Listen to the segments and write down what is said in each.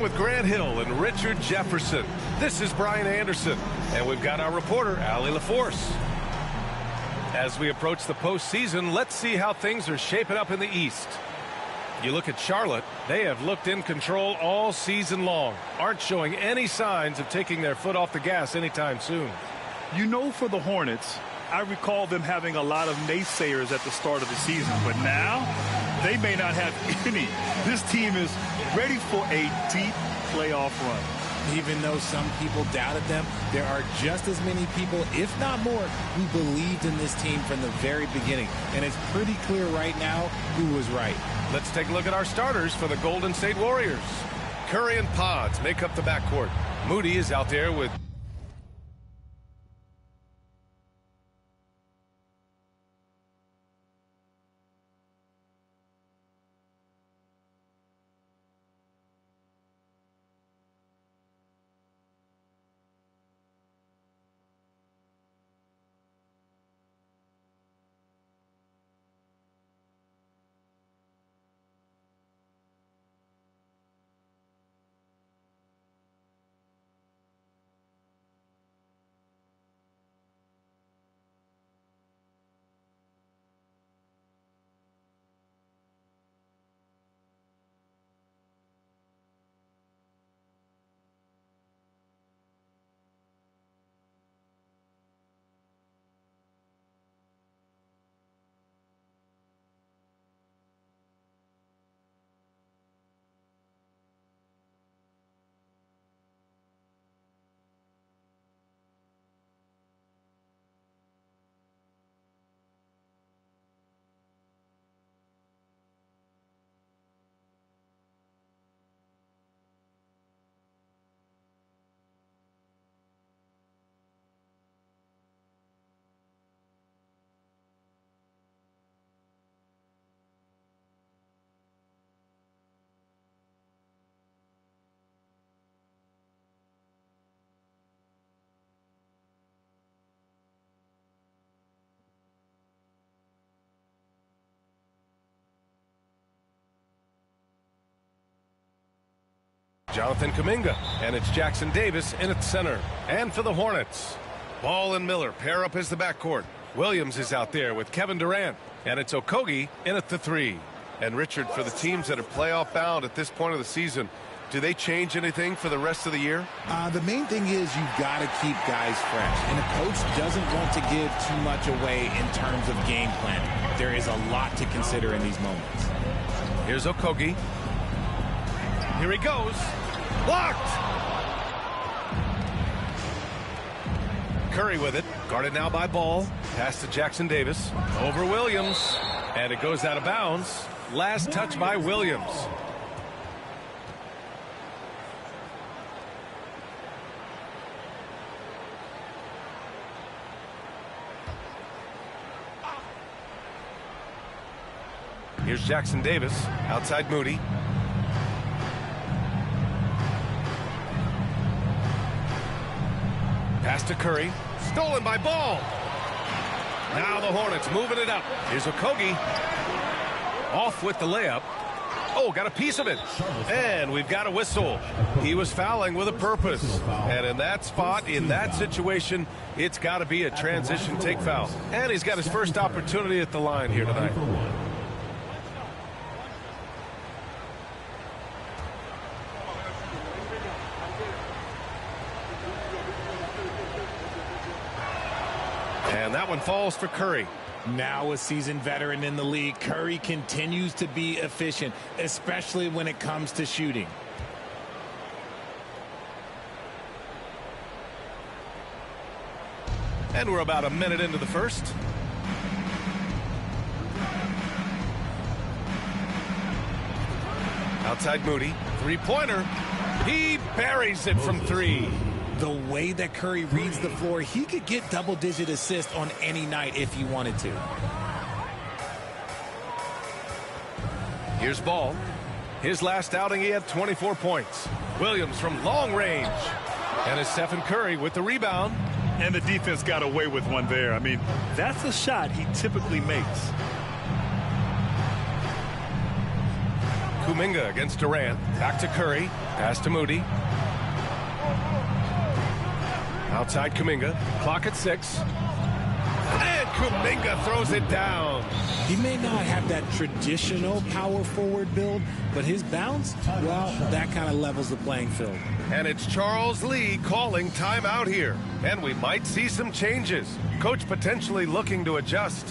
With Grant Hill and Richard Jefferson. This is Brian Anderson, and we've got our reporter, Allie LaForce. As we approach the postseason, let's see how things are shaping up in the East. You look at Charlotte, they have looked in control all season long, aren't showing any signs of taking their foot off the gas anytime soon. You know, for the Hornets, I recall them having a lot of naysayers at the start of the season, but now they may not have any. This team is ready for a deep playoff run. Even though some people doubted them, there are just as many people, if not more, who believed in this team from the very beginning. And it's pretty clear right now who was right. Let's take a look at our starters for the Golden State Warriors. Curry and Pods make up the backcourt. Moody is out there with Jonathan Kuminga, and it's Jackson Davis in at center. And for the Hornets, Ball and Miller pair up as the backcourt. Williams is out there with Kevin Durant, and it's Okogie in at the 3. And Richard, for the teams that are playoff bound at this point of the season, do they change anything for the rest of the year? The main thing is you've got to keep guys fresh, and a coach doesn't want to give too much away in terms of game planning. There is a lot to consider in these moments. Here's Okogie. Here he goes. Blocked! Curry with it. Guarded now by Ball. Pass to Jackson Davis. Over Williams. And it goes out of bounds. Last touch by Williams. Here's Jackson Davis. Outside Moody. Pass to Curry. Stolen by Ball. Now the Hornets moving it up. Here's Okogie. Off with the layup. Oh, got a piece of it. And we've got a whistle. He was fouling with a purpose. And in that spot, in that situation, it's got to be a transition take foul. And he's got his first opportunity at the line here tonight. And that one falls for Curry. Now a seasoned veteran in the league, Curry continues to be efficient, especially when it comes to shooting. And we're about a minute into the first. Outside Moody. Three-pointer. He buries it from 3. The way that Curry reads the floor, he could get double-digit assists on any night if he wanted to. Here's Ball. His last outing, he had 24 points. Williams from long range. And it's Stephen Curry with the rebound. And the defense got away with one there. I mean, that's a shot he typically makes. Kuminga against Durant. Back to Curry. Pass to Moody. Outside Kuminga. Clock at 6. And Kuminga throws it down. He may not have that traditional power forward build, but his bounce, well, that kind of levels the playing field. And it's Charles Lee calling timeout here. And we might see some changes. Coach potentially looking to adjust.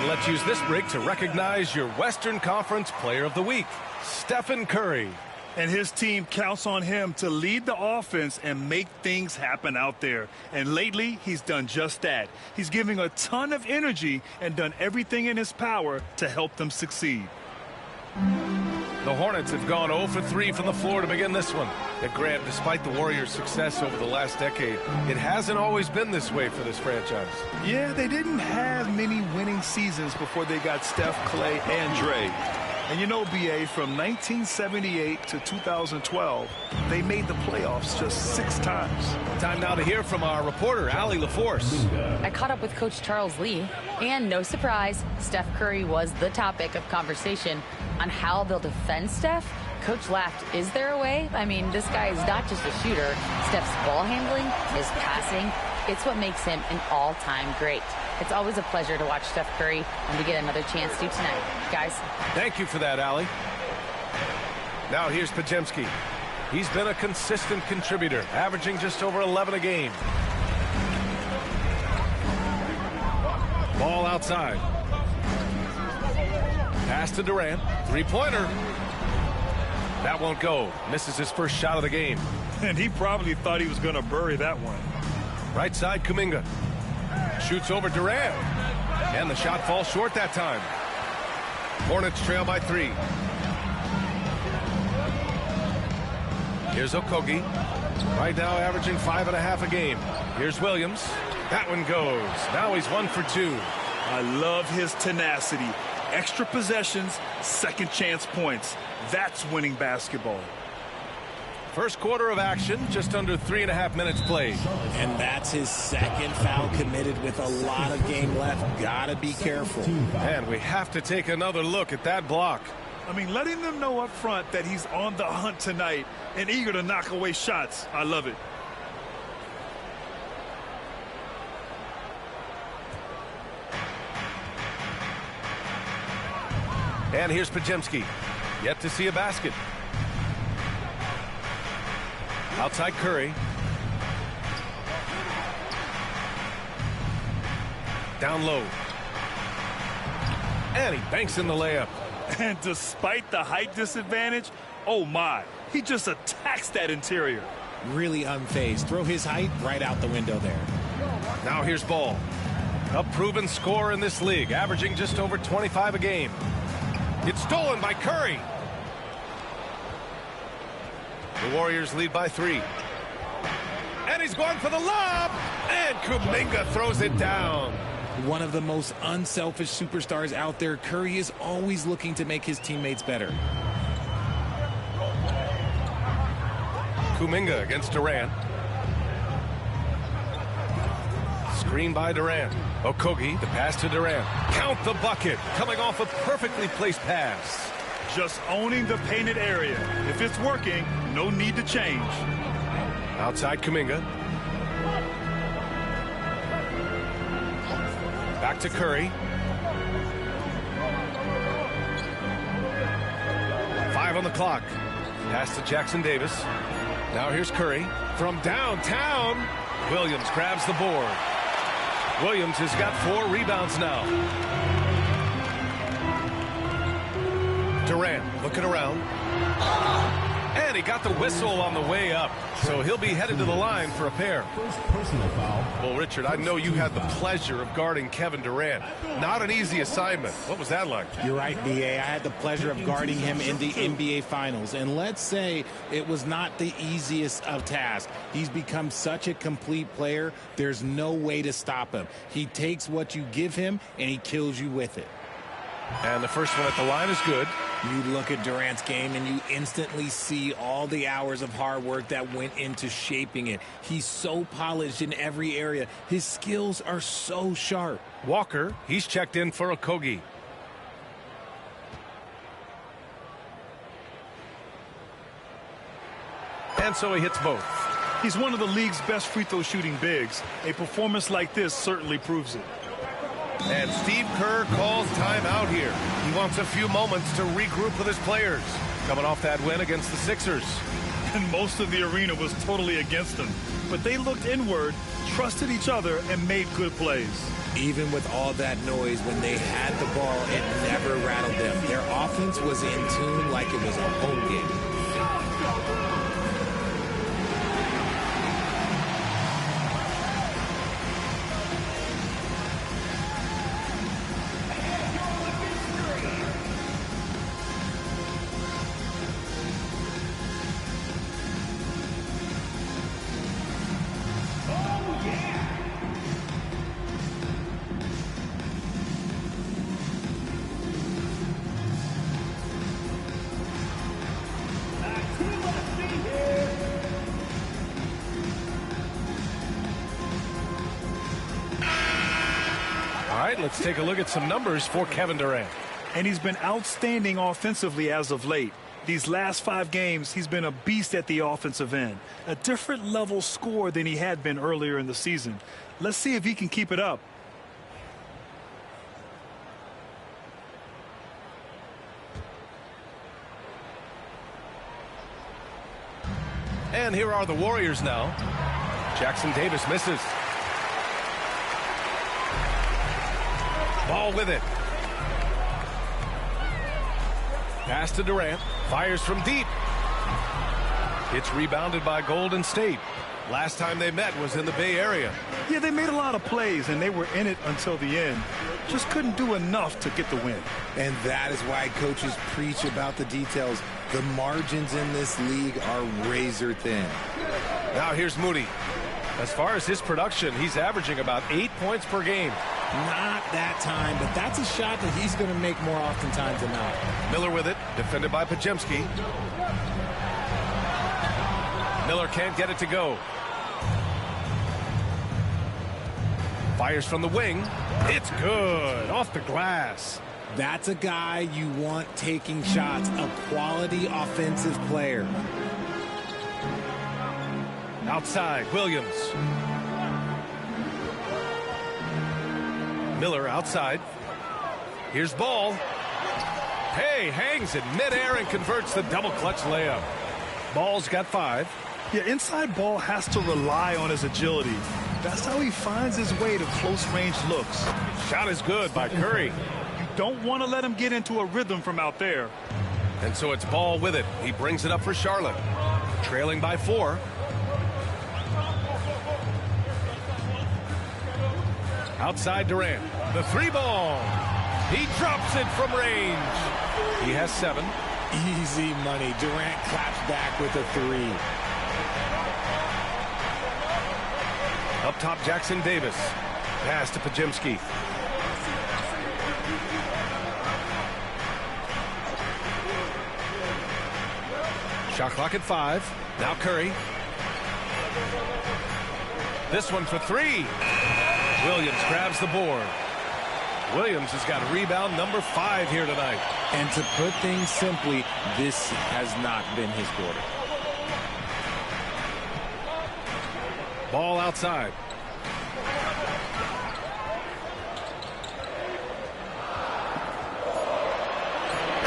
Let's use this break to recognize your Western Conference Player of the Week, Stephen Curry. And his team counts on him to lead the offense and make things happen out there. And lately, he's done just that. He's giving a ton of energy and done everything in his power to help them succeed. The Hornets have gone 0 for 3 from the floor to begin this one. And Grant, despite the Warriors' success over the last decade, it hasn't always been this way for this franchise. Yeah, they didn't have many winning seasons before they got Steph, Clay, and Dre. And you know, B.A., from 1978 to 2012, they made the playoffs just 6 times. Time now to hear from our reporter, Allie LaForce. I caught up with Coach Charles Lee, and no surprise, Steph Curry was the topic of conversation on how they'll defend Steph. Coach laughed. Is there a way? I mean, this guy is not just a shooter. Steph's ball handling, his passing, it's what makes him an all-time great. It's always a pleasure to watch Steph Curry, and we get another chance to tonight. Guys. Thank you for that, Allie. Now here's Pajemski. He's been a consistent contributor, averaging just over 11 a game. Ball outside. Pass to Durant. Three-pointer. That won't go. Misses his first shot of the game. And he probably thought he was going to bury that one. Right side, Kuminga. Shoots over Durant. And the shot falls short that time. Hornets trail by 3. Here's Okogie. Right now averaging 5.5 a game. Here's Williams. That one goes. Now he's 1 for 2. I love his tenacity. Extra possessions, second chance points. That's winning basketball. First quarter of action, just under 3.5 minutes played. And that's his second foul committed with a lot of game left. Gotta be careful. And we have to take another look at that block. I mean, letting them know up front that he's on the hunt tonight and eager to knock away shots. I love it. And here's Pajemski. Yet to see a basket. Outside Curry. Down low. And he banks in the layup. And despite the height disadvantage, oh my, he just attacks that interior. Really unfazed. Throw his height right out the window there. Now here's Ball. A proven scorer in this league, averaging just over 25 a game. It's stolen by Curry. The Warriors lead by 3. And he's going for the lob. And Kuminga throws it down. One of the most unselfish superstars out there. Curry is always looking to make his teammates better. Kuminga against Durant. Screen by Durant. Okogie, the pass to Durant. Count the bucket. Coming off a perfectly placed pass. Just owning the painted area. If it's working, no need to change. Outside Kuminga. Back to Curry. 5 on the clock. Pass to Jackson Davis. Now here's Curry from downtown. Williams grabs the board. Williams has got 4 rebounds now. Durant looking around. And he got the whistle on the way up. So he'll be headed to the line for a pair. First personal foul. Well, Richard, I know you had the pleasure of guarding Kevin Durant. Not an easy assignment. What was that like? You're right, B.A. I had the pleasure of guarding him in the NBA Finals. And let's say it was not the easiest of tasks. He's become such a complete player, there's no way to stop him. He takes what you give him, and he kills you with it. And the first one at the line is good. You look at Durant's game and you instantly see all the hours of hard work that went into shaping it. He's so polished in every area. His skills are so sharp. Walker, he's checked in for Okogie. And so he hits both. He's one of the league's best free throw shooting bigs. A performance like this certainly proves it. And Steve Kerr calls timeout here. He wants a few moments to regroup with his players. Coming off that win against the Sixers. And most of the arena was totally against them. But they looked inward, trusted each other, and made good plays. Even with all that noise, when they had the ball, it never rattled them. Their offense was in tune like it was a home game. Let's take a look at some numbers for Kevin Durant. And he's been outstanding offensively as of late. These last 5 games, he's been a beast at the offensive end. A different level score than he had been earlier in the season. Let's see if he can keep it up. And here are the Warriors now. Jackson Davis misses. Ball with it. Pass to Durant. Fires from deep. It's rebounded by Golden State. Last time they met was in the Bay Area. Yeah, they made a lot of plays, and they were in it until the end. Just couldn't do enough to get the win. And that is why coaches preach about the details. The margins in this league are razor thin. Now here's Moody. As far as his production, he's averaging about 8 points per game. Not that time, but that's a shot that he's going to make more oftentimes than not. Miller with it, defended by Pajemski. Miller can't get it to go. Fires from the wing. It's good. Off the glass. That's a guy you want taking shots. A quality offensive player. Outside, Williams. Miller outside. Here's Ball. Hey, hangs in midair and converts the double clutch layup. Ball's got 5. Yeah, inside Ball has to rely on his agility. That's how he finds his way to close-range looks. Shot is good by Curry. You don't want to let him get into a rhythm from out there. And so it's Ball with it. He brings it up for Charlotte. Trailing by 4. Outside Durant. The 3-ball. He drops it from range. He has 7. Easy money. Durant claps back with a 3. Up top, Jackson Davis. Pass to Pajemski. Shot clock at 5. Now Curry. This one for 3. Williams grabs the board. Williams has got rebound number 5 here tonight. And to put things simply, this has not been his quarter. Ball outside.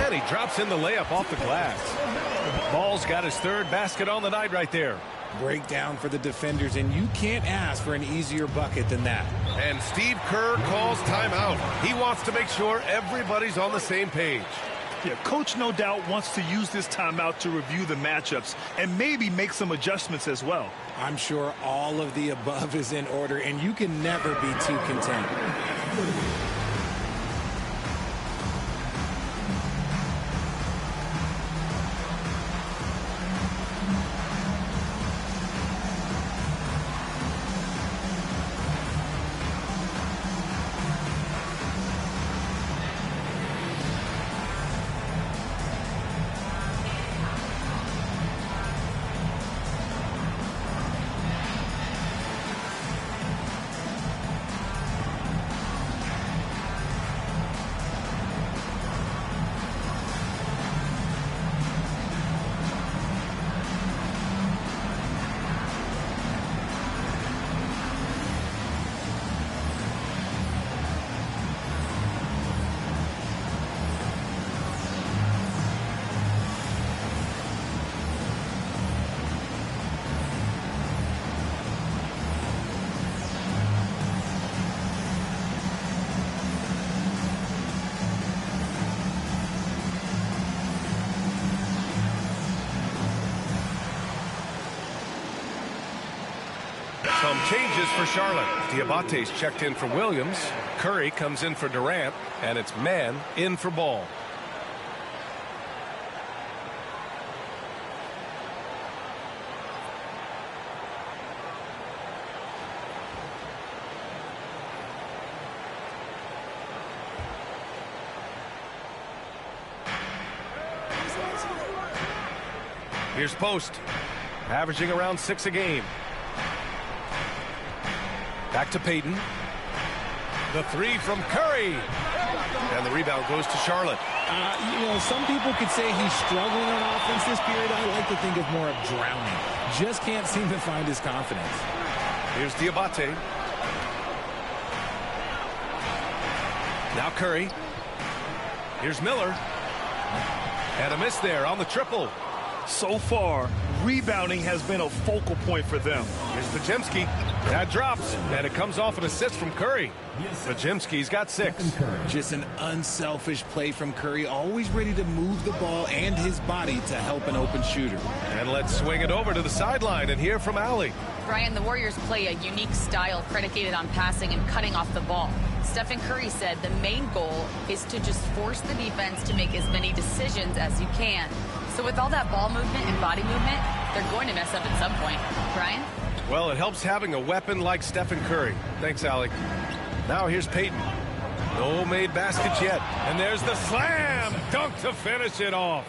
And he drops in the layup off the glass. Ball's got his third basket on the night right there. Breakdown for the defenders, and you can't ask for an easier bucket than that. And Steve Kerr calls timeout. He wants to make sure everybody's on the same page. Yeah, coach no doubt wants to use this timeout to review the matchups and maybe make some adjustments as well. I'm sure all of the above is in order, and you can never be too content. Some changes for Charlotte. Diabate's checked in for Williams. Curry comes in for Durant. And it's Mann in for Ball. Here's Post. Averaging around 6 a game. Back to Payton. The three from Curry. And the rebound goes to Charlotte. Some people could say he's struggling on offense this period. I like to think of more of drowning. Just can't seem to find his confidence. Here's Diabate. Now Curry. Here's Miller. And a miss there on the triple. So far, rebounding has been a focal point for them. Here's Pajemski. That drops, and it comes off an assist from Curry. Pajemski's got 6. Just an unselfish play from Curry, always ready to move the ball and his body to help an open shooter. And let's swing it over to the sideline and hear from Allie. Brian, the Warriors play a unique style predicated on passing and cutting off the ball. Stephen Curry said the main goal is to just force the defense to make as many decisions as you can. So with all that ball movement and body movement, they're going to mess up at some point. Brian? Well, it helps having a weapon like Stephen Curry. Thanks, Allie. Now here's Payton. No made baskets yet. And there's the slam dunk to finish it off.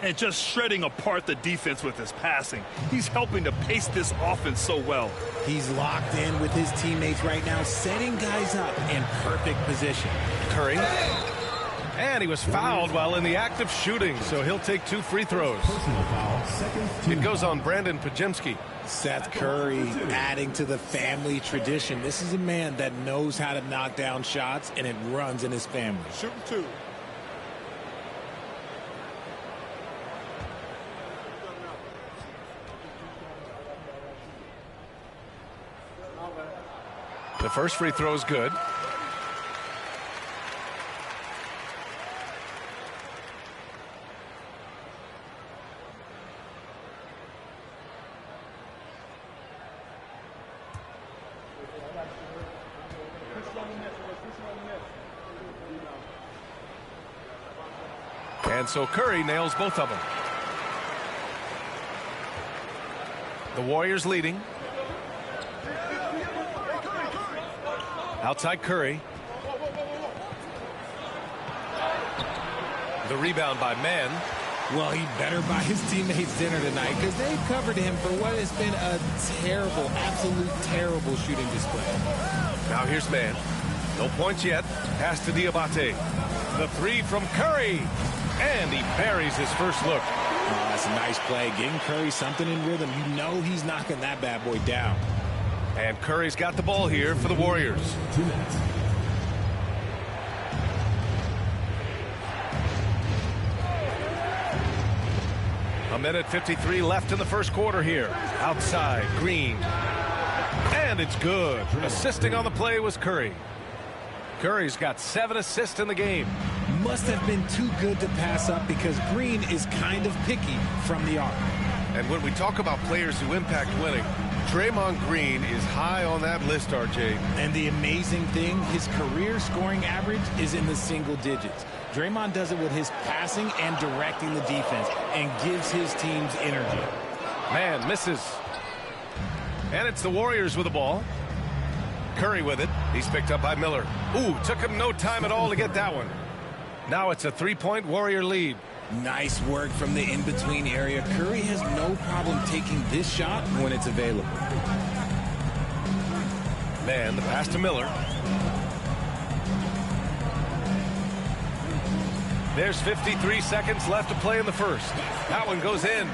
And just shredding apart the defense with his passing. He's helping to pace this offense so well. He's locked in with his teammates right now, setting guys up in perfect position. Curry. And he was fouled while in the act of shooting, so he'll take 2 free throws. It goes on Brandon Pajemski. Seth Curry adding to the family tradition. This is a man that knows how to knock down shots, and it runs in his family. Shooting 2. The first free throw is good. And so Curry nails both of them. The Warriors leading. Outside Curry. The rebound by Mann. Well, he better buy his teammates dinner tonight because they've covered him for what has been a terrible, absolute terrible shooting display. Now here's Mann. No points yet. Pass to Diabate. The three from Curry. And he buries his first look. Oh, that's a nice play. Getting Curry something in rhythm. You know he's knocking that bad boy down. And Curry's got the ball here for the Warriors. A minute 53 left in the first quarter here. Outside, Green. And it's good. Assisting on the play was Curry. Curry's got 7 assists in the game. Must have been too good to pass up because Green is kind of picky from the arc. And when we talk about players who impact winning, Draymond Green is high on that list, RJ. And the amazing thing, his career scoring average is in the single digits. Draymond does it with his passing and directing the defense and gives his teams energy. Man misses. And it's the Warriors with the ball. Curry with it. He's picked up by Miller. Ooh, took him no time at all to get that one. Now it's a 3-point Warrior lead. Nice work from the in-between area. Curry has no problem taking this shot when it's available. Man, the pass to Miller. There's 53 seconds left to play in the first. That one goes in.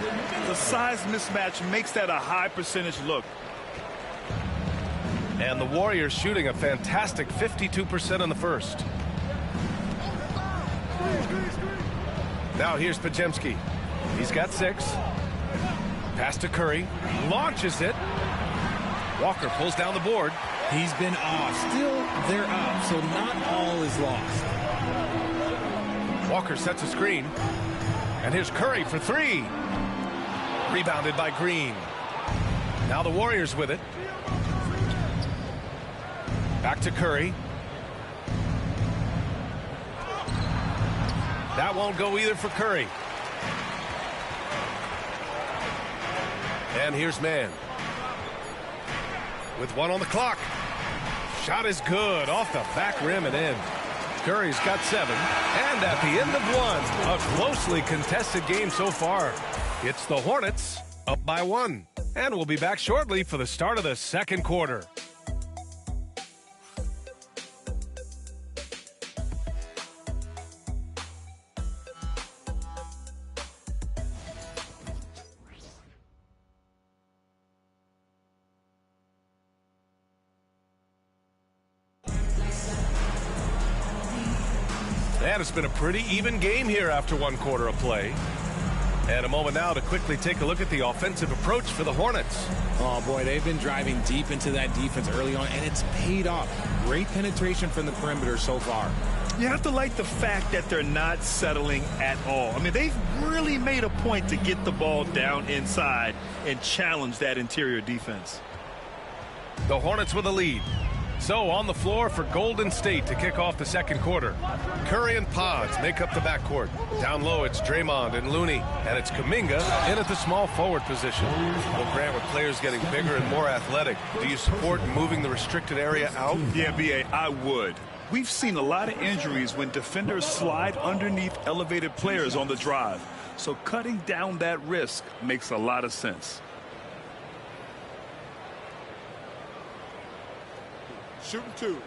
The size mismatch makes that a high percentage look. And the Warriors shooting a fantastic 52% in the first. Now here's Pajemski. He's got 6. Pass to Curry. Launches it. Walker pulls down the board. He's been off. Still, they're up, so not all is lost. Walker sets a screen. And here's Curry for 3. Rebounded by Green. Now the Warriors with it. Back to Curry. That won't go either for Curry. And here's Mann. With 1 on the clock. Shot is good. Off the back rim and in. Curry's got 7. And at the end of 1, a closely contested game so far. It's the Hornets up by 1. And we'll be back shortly for the start of the second quarter. And it's been a pretty even game here after 1 quarter of play. And a moment now to quickly take a look at the offensive approach for the Hornets. Oh, boy, they've been driving deep into that defense early on, and it's paid off. Great penetration from the perimeter so far. You have to like the fact that they're not settling at all. I mean, they've really made a point to get the ball down inside and challenge that interior defense. The Hornets with a lead. So on the floor for Golden State to kick off the second quarter. Curry and Pods make up the backcourt. Down low, it's Draymond and Looney. And it's Kuminga in at the small forward position. Well, Grant, with players getting bigger and more athletic, do you support moving the restricted area out? Yeah, B.A., I would. We've seen a lot of injuries when defenders slide underneath elevated players on the drive. So cutting down that risk makes a lot of sense. Shooting 2.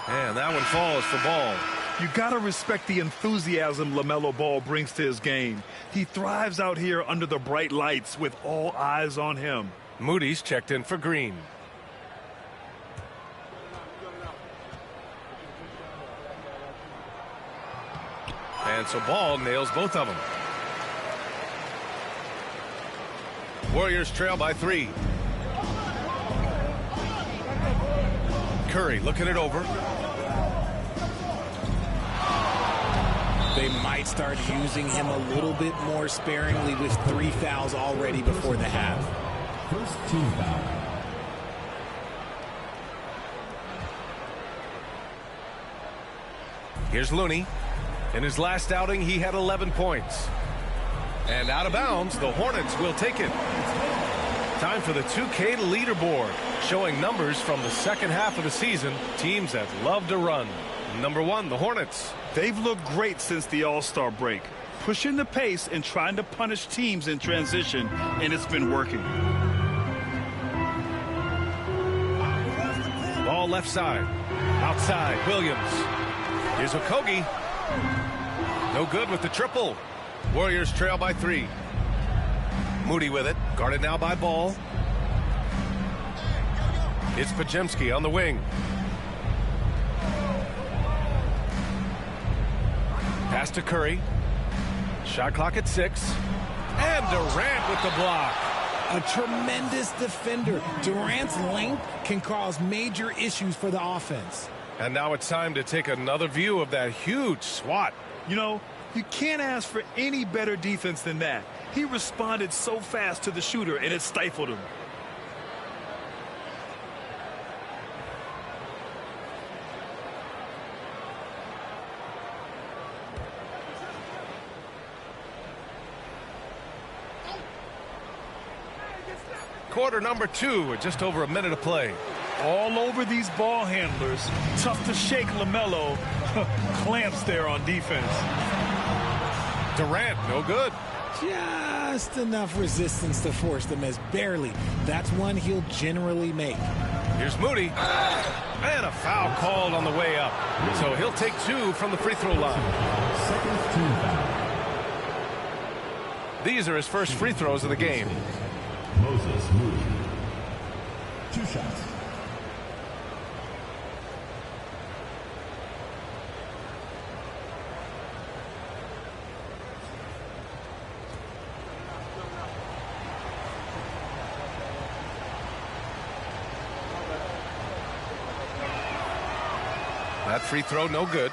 And that one falls for Ball. You got to respect the enthusiasm LaMelo Ball brings to his game. He thrives out here under the bright lights with all eyes on him. Moody's checked in for Green. And so Ball nails both of them. Warriors trail by 3. Curry looking it over. They might start using him a little bit more sparingly with 3 fouls already before the half. First team foul. Here's Looney. In his last outing, he had 11 points. And out of bounds, the Hornets will take it. Time for the 2K leaderboard, showing numbers from the second half of the season, teams that love to run. Number 1, the Hornets. They've looked great since the All-Star break, pushing the pace and trying to punish teams in transition, and it's been working. Ball left side. Outside, Williams. Here's Okogie. No good with the triple. Warriors trail by 3. Moody with it. Guarded now by Ball. It's Podziemski on the wing. Pass to Curry. Shot clock at 6. And Durant with the block. A tremendous defender. Durant's length can cause major issues for the offense. And now it's time to take another view of that huge swat. You know, you can't ask for any better defense than that. He responded so fast to the shooter, and it stifled him. Quarter number 2 with just over a minute of play. All over these ball handlers. Tough to shake LaMelo. Clamps there on defense. Durant, no good. Just enough resistance to force the miss. Barely. That's one he'll generally make. Here's Moody. And a foul called on the way up. So he'll take 2 from the free throw line. Second team foul. These are his first free throws of the game. Moses Moody. 2 shots. That free throw, no good.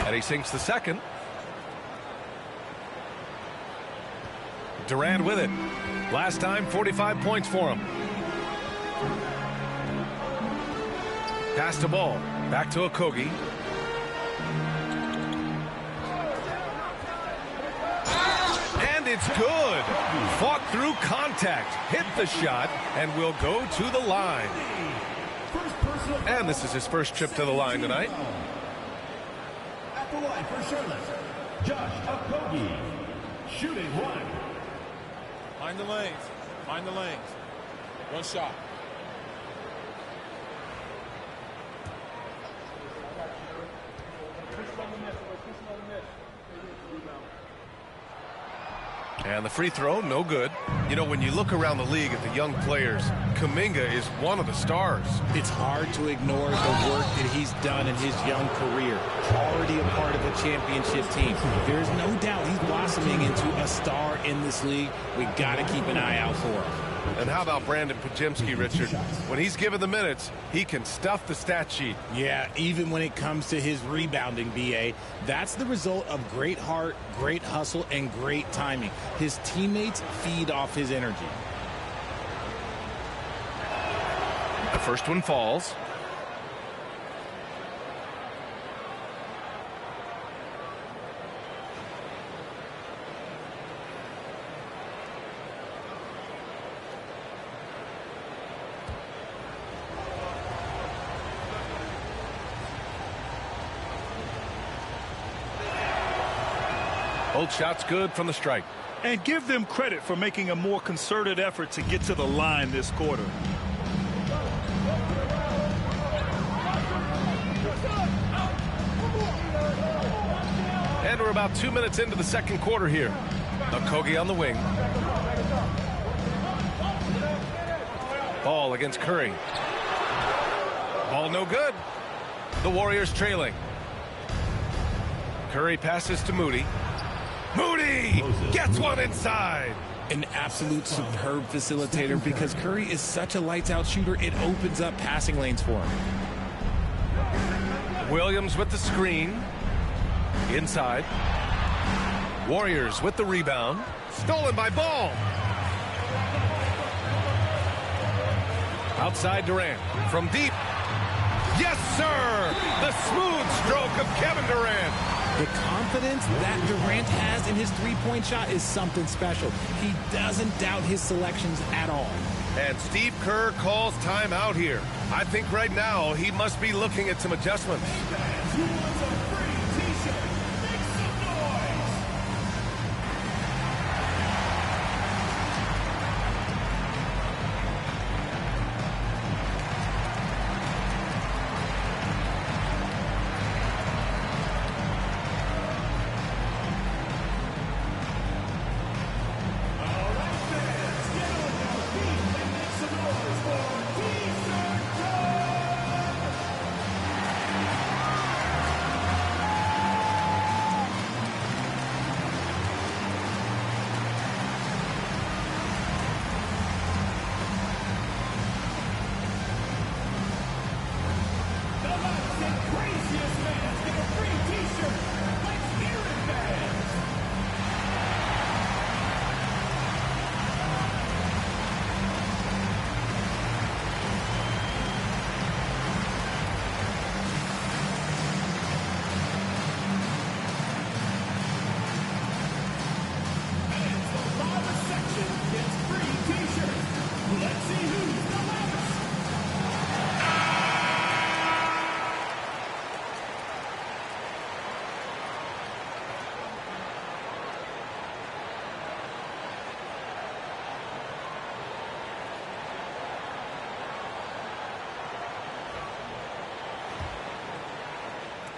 And he sinks the second. Durant with it. Last time, 45 points for him. Pass to Ball. Back to Okogie. And it's good. Fought through contact. Hit the shot and will go to the line. And this is his first trip to the line tonight. At the line for Charlotte, Josh Okogie. Shooting 1. Find the lanes. Find the lanes. One shot. And the free throw, no good. You know, when you look around the league at the young players, Kuminga is one of the stars. It's hard to ignore the work that he's done in his young career. Already a part of a championship team. There's no doubt he's blossoming into a star in this league. We got to keep an eye out for him. And how about Brandon Podziemski, Richard? When he's given the minutes, he can stuff the stat sheet. Yeah, even when it comes to his rebounding, B.A., that's the result of great heart, great hustle, and great timing. His teammates feed off his energy. The first one falls. Both shots good from the strike. And give them credit for making a more concerted effort to get to the line this quarter. And we're about 2 minutes into the second quarter here. Okogie on the wing. Ball against Curry. Ball no good. The Warriors trailing. Curry passes to Moody. Moody gets one inside. An absolute superb facilitator because Curry is such a lights-out shooter, it opens up passing lanes for him. Williams with the screen. Inside. Warriors with the rebound. Stolen by Ball. Outside Durant. From deep. Yes, sir! The smooth stroke of Kevin Durant. The confidence that Durant has in his three-point shot is something special. He doesn't doubt his selections at all. And Steve Kerr calls timeout here. I think right now he must be looking at some adjustments. Who wants a free t-shirt? Make some noise! All right, fans, get on your feet and make some noise for T-shirt time! The loudest and craziest fans get a free t-shirt. Let's hear it, fans! And the loudest section gets free t-shirts. Let's see who's the loudest.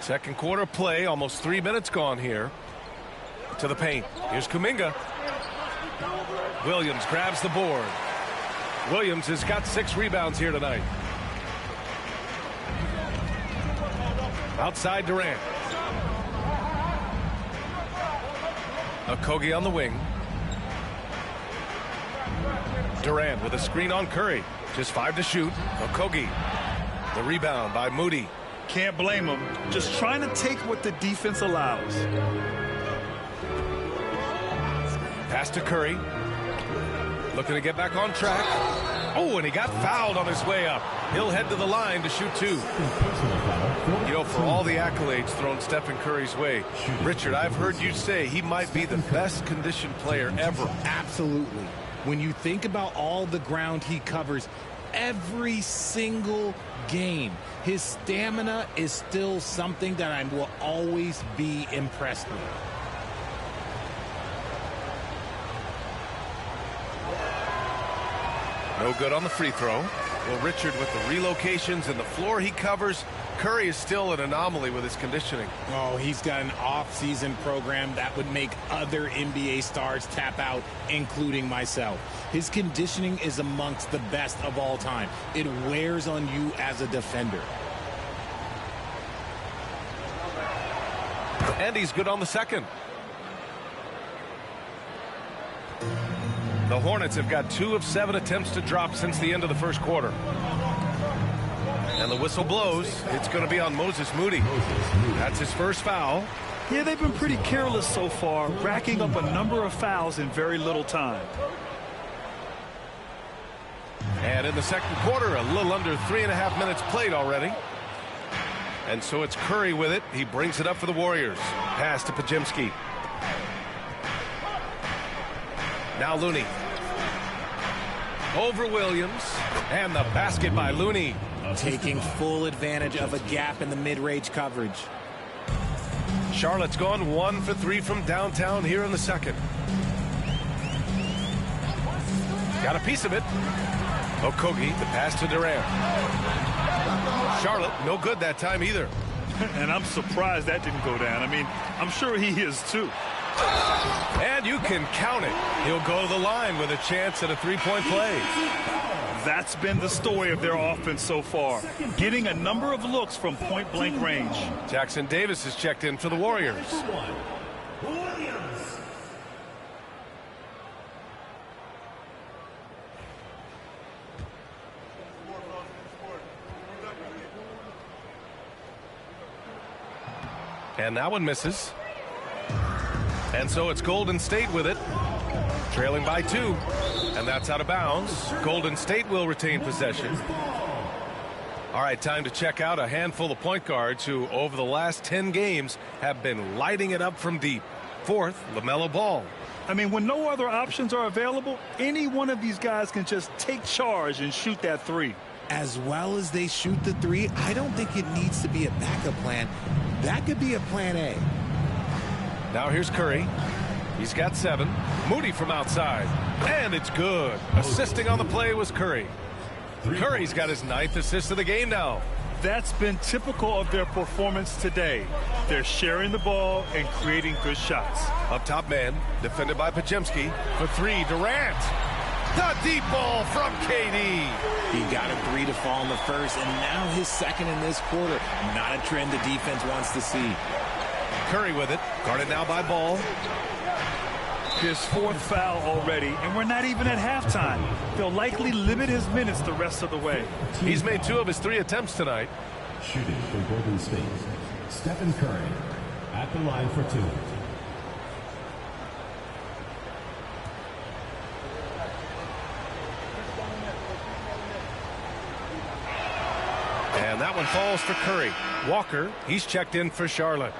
Second quarter play, almost 3 minutes gone here. To the paint. Here's Kuminga. Williams grabs the board. Williams has got 6 rebounds here tonight. Outside Durant. Okogie on the wing. Durant with a screen on Curry. Just 5 to shoot. Okogie. The rebound by Moody. Can't blame him. Just trying to take what the defense allows. Pass to Curry. Looking to get back on track. Oh, and he got fouled on his way up. He'll head to the line to shoot 2. You know, for all the accolades thrown Stephen Curry's way, Richard, I've heard you say he might be the best conditioned player ever. Absolutely. When you think about all the ground he covers every single game, his stamina is still something that I will always be impressed with. No good on the free throw. Well, Richard, with the relocations and the floor he covers, Curry is still an anomaly with his conditioning. Oh, he's got an off-season program that would make other NBA stars tap out, including myself. His conditioning is amongst the best of all time. It wears on you as a defender. And he's good on the second. The Hornets have got 2 of 7 attempts to drop since the end of the first quarter. And the whistle blows. It's going to be on Moses Moody. That's his first foul. Yeah, they've been pretty careless so far, racking up a number of fouls in very little time. And in the second quarter, a little under 3.5 minutes played already. And so it's Curry with it. He brings it up for the Warriors. Pass to Pajemski. Now Looney. Over Williams. And the basket by Looney. Taking full advantage of a gap in the mid-range coverage. Charlotte's gone 1 for 3 from downtown here in the second. Got a piece of it. Okogie, the pass to Durant. Charlotte, no good that time either. And I'm surprised that didn't go down. I mean, I'm sure he is too. And you can count it. He'll go to the line with a chance at a three-point play. That's been the story of their offense so far, getting a number of looks from point-blank range. Jackson Davis is checked in for the Warriors. Williams. And that one misses. And so it's Golden State with it, trailing by 2. And that's out of bounds. Golden State will retain possession. All right, time to check out a handful of point guards who, over the last 10 games, have been lighting it up from deep. Fourth, LaMelo Ball. I mean, when no other options are available, any one of these guys can just take charge and shoot that three. As well as they shoot the three, I don't think it needs to be a backup plan. That could be a plan A. Now here's Curry. He's got 7. Moody from outside. And it's good. Assisting on the play was Curry. Curry's got his 9th assist of the game now. That's been typical of their performance today. They're sharing the ball and creating good shots. Up top man, defended by Pajemski. For 3, Durant. The deep ball from KD. He got a 3 to fall in the first, and now his 2nd in this quarter. Not a trend the defense wants to see. Curry with it. Guarded now by Ball. His 4th foul already, and we're not even at halftime. They'll likely limit his minutes the rest of the way. He's made 2 of his 3 attempts tonight. Shooting for Golden State, Stephen Curry at the line for 2. And that one falls for Curry. Walker, he's checked in for Charlotte.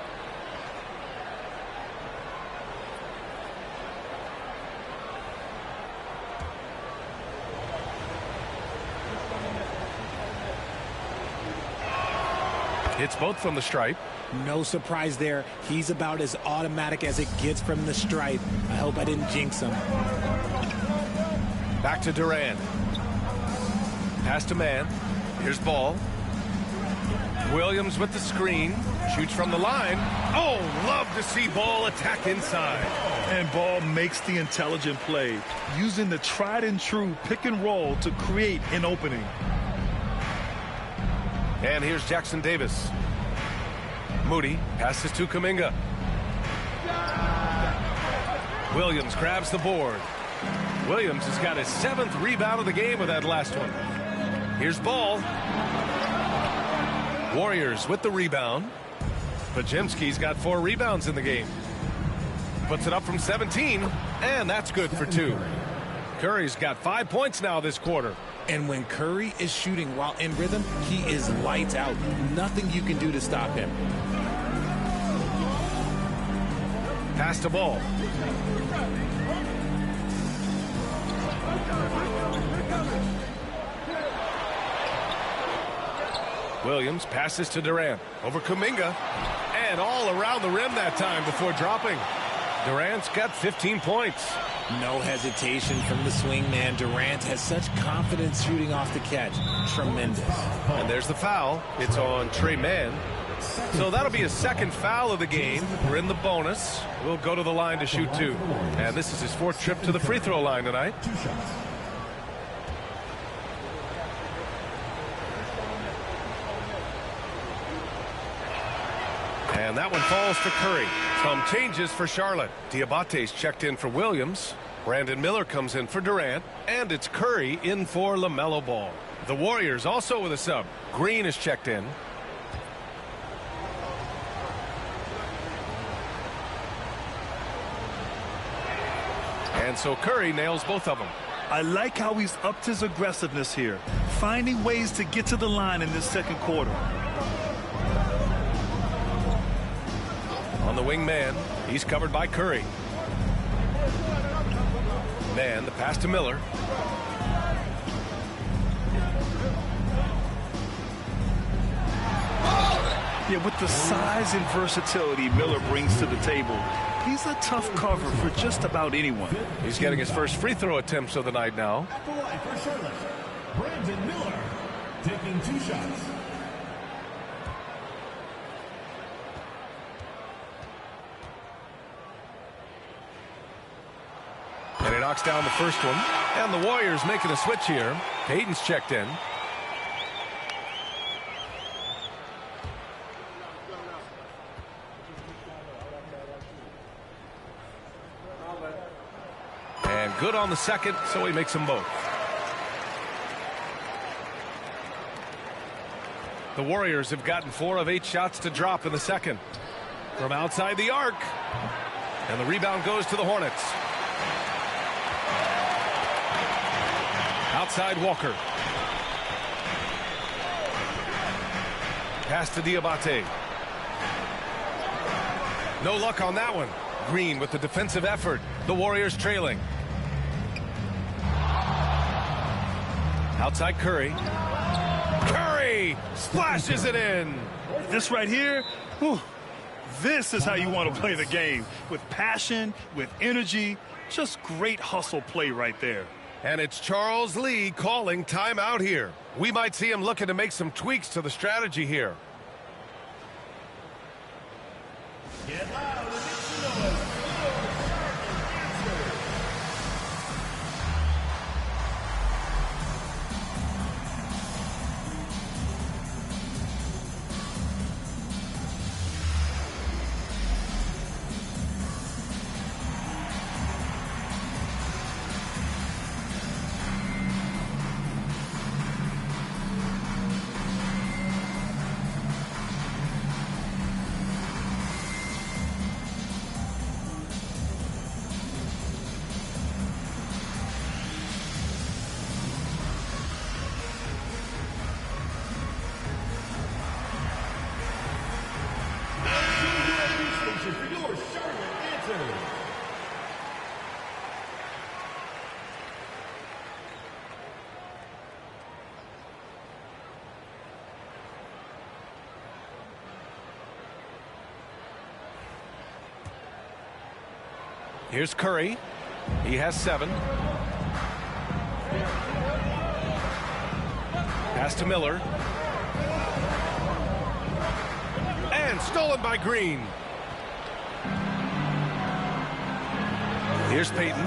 Hits both from the stripe. No surprise there. He's about as automatic as it gets from the stripe. I hope I didn't jinx him. Back to Durant. Pass to man. Here's Ball. Williams with the screen. Shoots from the line. Oh, love to see Ball attack inside. And Ball makes the intelligent play, using the tried and true pick and roll to create an opening. And here's Jackson Davis. Moody passes to Kuminga. Williams grabs the board. Williams has got his 7th rebound of the game with that last one. Here's Ball. Warriors with the rebound. Pajemski's got 4 rebounds in the game. Puts it up from 17, and that's good for 2. Curry's got 5 points now this quarter. And when Curry is shooting while in rhythm, he is lights out. Nothing you can do to stop him. Pass to Ball. Williams passes to Durant. Over Kuminga. And all around the rim that time before dropping. Durant's got 15 points. No hesitation from the swing man. Durant has such confidence shooting off the catch. Tremendous. And there's the foul. It's on Trey Mann. So that'll be his 2nd foul of the game. We're in the bonus. We'll go to the line to shoot 2. And this is his 4th trip to the free throw line tonight. 2 shots. And that one falls to Curry. Some changes for Charlotte. Diabate's checked in for Williams. Brandon Miller comes in for Durant. And it's Curry in for LaMelo Ball. The Warriors also with a sub. Green is checked in. And so Curry nails both of them. I like how he's upped his aggressiveness here, finding ways to get to the line in this 2nd quarter. On the wing man, he's covered by Curry. Man, the pass to Miller. Yeah, with the size and versatility Miller brings to the table, he's a tough cover for just about anyone. He's getting his first free throw attempts of the night now. At the line for Charlotte, Brandon Miller taking 2 shots. And he knocks down the first one. And the Warriors making a switch here. Payton's checked in. And good on the 2nd, so he makes them both. The Warriors have gotten 4 of 8 shots to drop in the 2nd. From outside the arc. And the rebound goes to the Hornets. Outside Walker. Pass to Diabate. No luck on that one. Green with the defensive effort. The Warriors trailing. Outside Curry. Curry splashes it in. This right here, whew, this is how you want to play the game. With passion, with energy, just great hustle play right there. And it's Charles Lee calling timeout here. We might see him looking to make some tweaks to the strategy here. Get loud and make some noise. Here's Curry. He has 7. Pass to Miller. And stolen by Green. Here's Payton.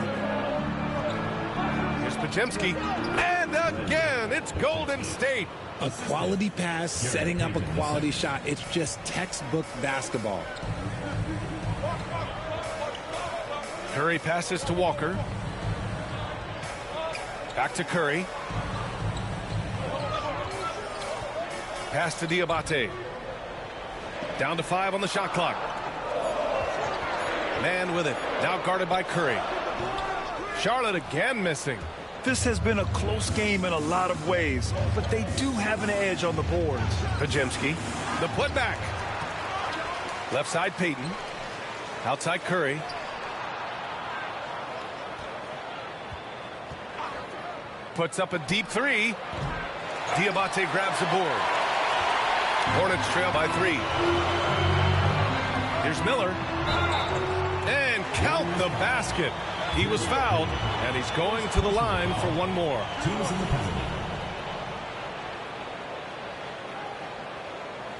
Here's Pajemski. And again, it's Golden State. A quality pass, setting up a quality shot. It's just textbook basketball. Curry passes to Walker. Back to Curry. Pass to Diabate. Down to 5 on the shot clock. Man with it. Now guarded by Curry. Charlotte again missing. This has been a close game in a lot of ways, but they do have an edge on the boards. Pajemski. The putback. Left side Payton. Outside Curry. Puts up a deep 3. Diabate grabs the board. Hornets trail by 3. Here's Miller. And count the basket. He was fouled, and he's going to the line for one more. Teams in the penalty.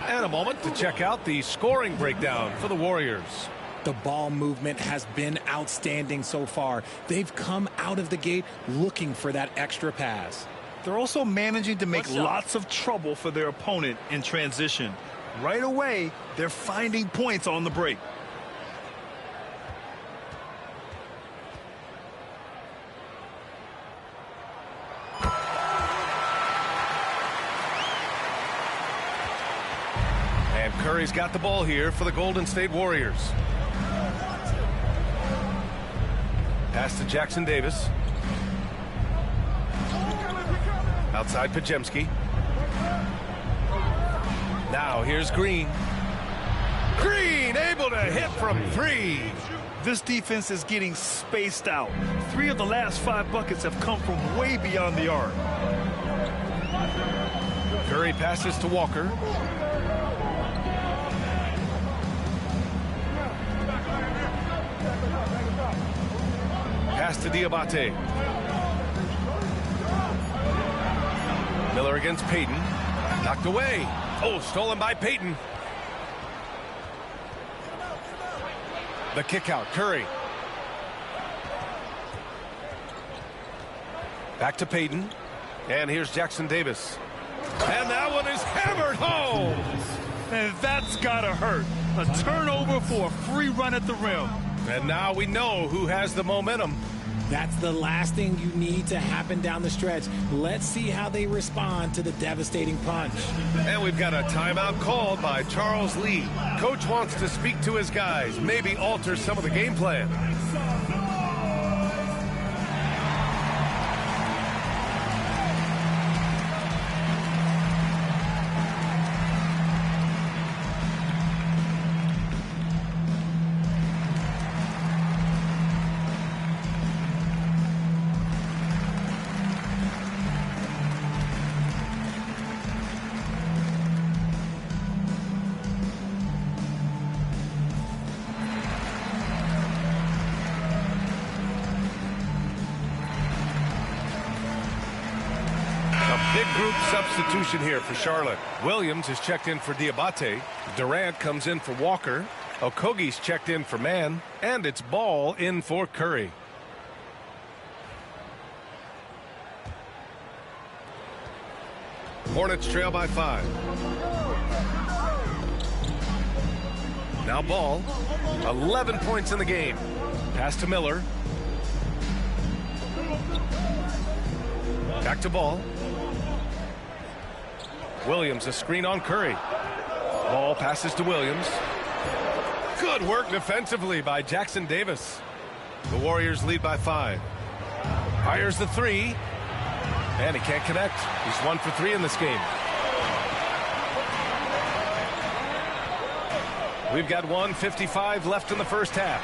And a moment to check out the scoring breakdown for the Warriors. The ball movement has been outstanding so far. They've come out of the gate looking for that extra pass. They're also managing to make lots of trouble for their opponent in transition. Right away, they're finding points on the break. And Curry's got the ball here for the Golden State Warriors. Pass to Jackson Davis. Outside Pajemski. Now here's Green. Green able to hit from 3. This defense is getting spaced out. 3 of the last 5 buckets have come from way beyond the arc. Curry passes to Walker. Pass to Diabate. Miller against Payton. Knocked away. Oh, stolen by Payton. The kick out, Curry. Back to Payton. And here's Jackson Davis. And that one is hammered home. And that's gotta hurt. A turnover for a free run at the rim. And now we know who has the momentum. That's the last thing you need to happen down the stretch. Let's see how they respond to the devastating punch. And we've got a timeout called by Charles Lee. Coach wants to speak to his guys, maybe alter some of the game plan. Big group substitution here for Charlotte. Williams is checked in for Diabate. Durant comes in for Walker. Okogie's checked in for Mann. And it's Ball in for Curry. Hornets trail by 5. Now Ball. 11 points in the game. Pass to Miller. Back to Ball. Williams, a screen on Curry. Ball passes to Williams. Good work defensively by Jackson Davis. The Warriors lead by 5. Fires the 3. And he can't connect. He's 1 for 3 in this game. We've got 1:55 left in the first half.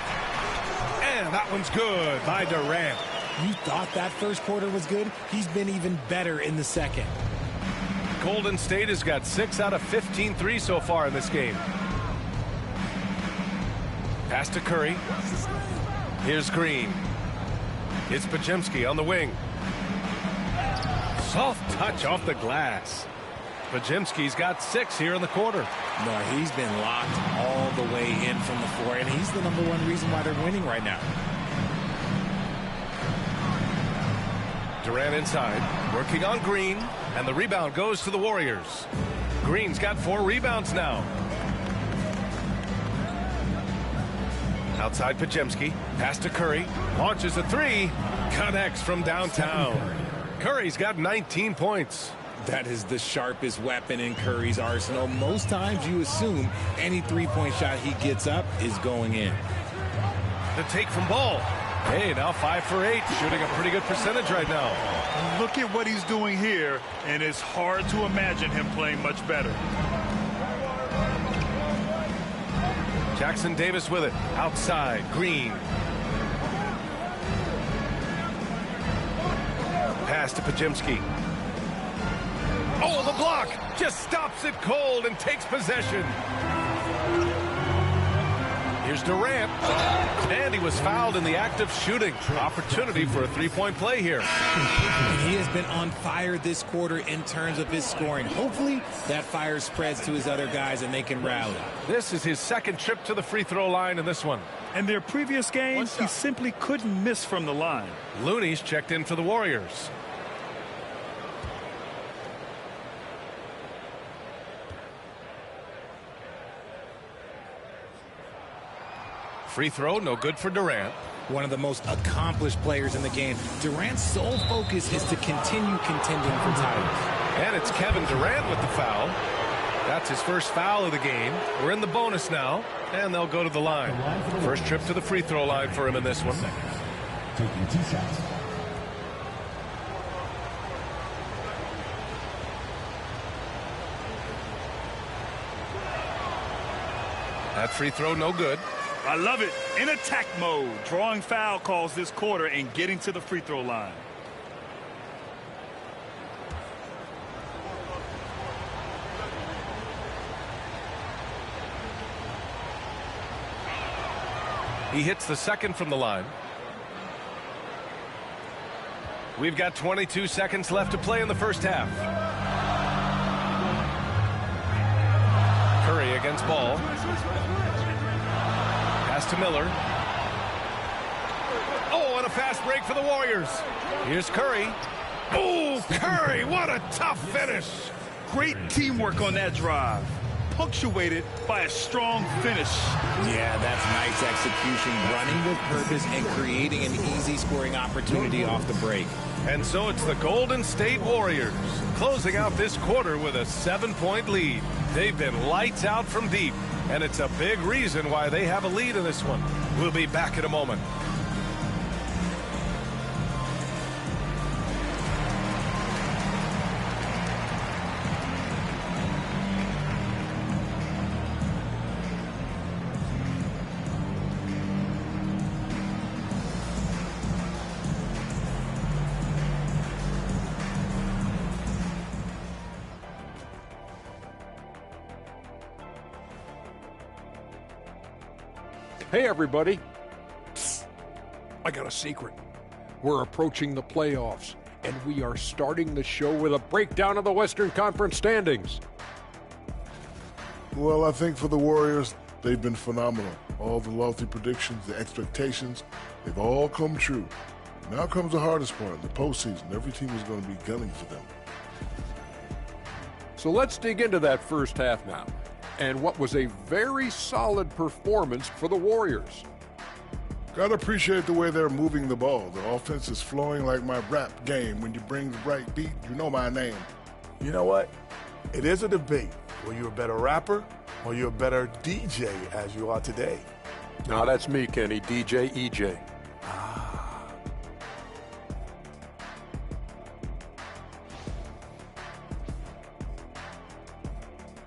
And that one's good by Durant. You thought that first quarter was good? He's been even better in the second. Golden State has got 6 out of 15 threes so far in this game. Pass to Curry. Here's Green. It's Podziemski on the wing. Soft touch off the glass. Podziemski's got 6 here in the quarter. No, he's been locked all the way in from the floor, and he's the #1 reason why they're winning right now. Durant inside, working on Green, and the rebound goes to the Warriors. Green's got 4 rebounds now. Outside Podziemski, pass to Curry, launches a 3, connects from downtown. Curry's got 19 points. That is the sharpest weapon in Curry's arsenal. Most times you assume any three-point shot he gets up is going in. The take from Ball. Hey, now 5 for 8, shooting a pretty good percentage right now. Look at what he's doing here, and it's hard to imagine him playing much better. Jackson Davis with it. Outside, Green. Pass to Podziemski. Oh, the block! Just stops it cold and takes possession. Here's Durant. And he was fouled in the act of shooting. Opportunity for a three-point play here. And he has been on fire this quarter in terms of his scoring. Hopefully that fire spreads to his other guys and they can rally. This is his second trip to the free throw line in this one. In their previous games, he simply couldn't miss from the line. Looney's checked in for the Warriors. Free throw, no good for Durant. One of the most accomplished players in the game. Durant's sole focus is to continue contending for titles. And it's Kevin Durant with the foul. That's his first foul of the game. We're in the bonus now, and they'll go to the line. First trip to the free throw line for him in this one. Taking 2 shots. That free throw, no good. I love it. In attack mode, drawing foul calls this quarter and getting to the free throw line. He hits the second from the line. We've got 22 seconds left to play in the first half. Curry against Ball. Pass to Miller. Oh, and a fast break for the Warriors. Here's Curry. Oh, Curry, what a tough finish. Great teamwork on that drive, punctuated by a strong finish. Yeah, that's nice execution, running with purpose and creating an easy scoring opportunity off the break. And so it's the Golden State Warriors closing out this quarter with a 7-point lead. They've been lights out from deep, and it's a big reason why they have a lead in this one. We'll be back in a moment. Hey, everybody. Psst. I got a secret. We're approaching the playoffs, And we are starting the show with a breakdown of the Western Conference standings. Well, I think for the Warriors, they've been phenomenal. All the lofty predictions, the expectations, they've all come true. Now comes the hardest part, the postseason. Every team is going to be gunning for them. So let's dig into that first half now, and what was a very solid performance for the Warriors. Gotta appreciate the way they're moving the ball. The offense is flowing like my rap game. When you bring the right beat, you know my name. You know what? It is a debate. Were you a better rapper or you a better DJ as you are today? No, that's me, Kenny, DJ EJ.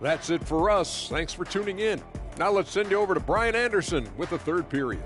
That's it for us. Thanks for tuning in. Now let's send you over to Brian Anderson with the third period.